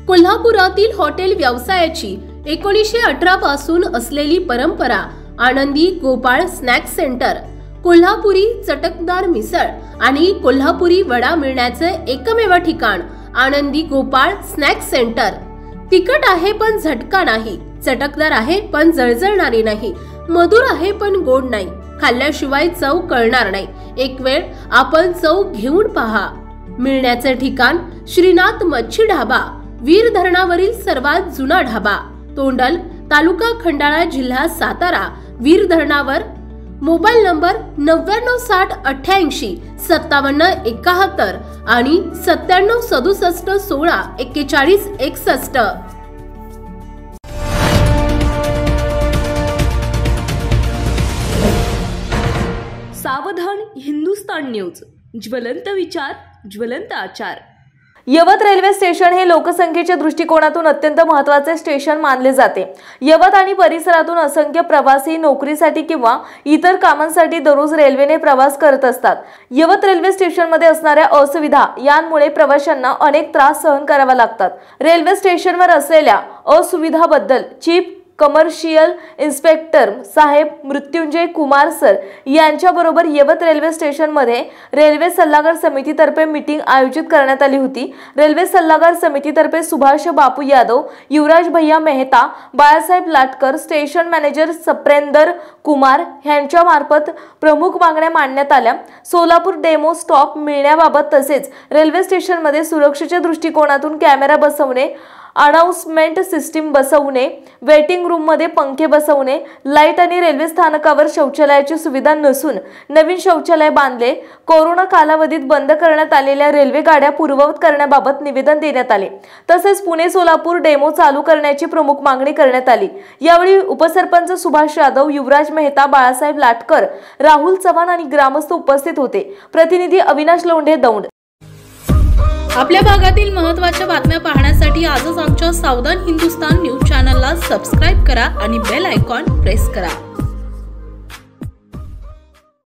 कोल्हापुरातील हॉटेल व्यवसायाची 1918 पासून असलेली परंपरा आनंदी गोपाळ स्नॅक्स सेंटर, कोल्हापुरी चटकदार मिसळ आणि कोल्हापुरी वडा मिळण्याचे एकमेव ठिकाण आनंदी गोपाळ स्नॅक्स सेंटर। तिखट आहे पण झटका नाही, चटकदार आहे पण जळजळणारी नाही, मधुर आहे पण गोड नाही, खाल्ल्याशिवाय चव कळणार नाही। एक वेळ आपण चव घेऊन पहा। मिळण्याचे ठिकाण श्रीनाथ मच्छी ढाबा, वीर धरणावरील सर्वात जुना ढाबा, तोंडल, तालुका खंडाळा, जिल्हा सातारा। वीर धरणावर। मोबाईल नंबर 9968855771 आणि 9767164161। सावधान हिंदुस्तान न्यूज, ज्वलंत विचार, ज्वलंत आचार। यवत रेल्वे स्टेशन हे लोकसंख्येच्या दृष्टिकोनातून अत्यंत महत्त्वाचे स्टेशन मानले जाते। यवत आणि परिसरातून असंख्य प्रवासी नोकरीसाठी किंवा इतर कामांसाठी दररोज रेल्वेने प्रवास करत असतात। यवत रेल्वे स्टेशनमध्ये असणाऱ्या असुविधा यांमुळे प्रवाशांना अनेक त्रास सहन करावा लागतात। रेल्वे स्टेशनवर असलेल्या असुविधाबद्दल चीफ कमर्शियल इन्स्पेक्टर साहेब मृत्युंजय कुमार सर यांच्याबरोबर यवत रेल्वे स्टेशनमध्ये रेल्वे सल्लागार समितीतर्फे मीटिंग आयोजित करण्यात आली होती। रेल्वे सल्लागार समितीतर्फे सुभाष बापू यादव, युवराज भैया मेहता, बाळासाहेब लाटकर, स्टेशन मॅनेजर सप्रेंदर कुमार यांच्या मार्फत प्रमुख मागण्या मांडण्यात आल्या। सोलापूर डेमो स्टॉप मिळण्याबाबत तसेच रेल्वे स्टेशनमध्ये सुरक्षेच्या दृष्टिकोनातून कॅमेरा बसवणे, अनाउन्समेंट सिस्टीम बसवणे, वेटिंग रूम मध्ये पंखे बसवणे, लाईट आणि रेल्वे स्थानकावर शौचालयाची सुविधा नसून नवीन शौचालय बांधले, कोरोना कालावधीत बंद करण्यात आलेल्या रेल्वे गाड्या पूर्ववत करण्याबाबत निवेदन देण्यात आले। तसेच पुणे सोलापूर डेमो चालू करण्याची प्रमुख मागणी करण्यात आली। यावेळी उपसरपंच सुभाष यादव, युवराज मेहता, बाळासाहेब लाटकर, राहुल चव्हाण आणि ग्रामस्थ उपस्थित होते। प्रतिनिधी अविनाश लोंढे, दौंड। आपल्या भागातील महत्त्वाच्या बातम्या पाहण्यासाठी आजच आमच्या सावधान हिंदुस्तान न्यूज चॅनलला सबस्क्राइब करा आणि बेल आयकॉन प्रेस करा।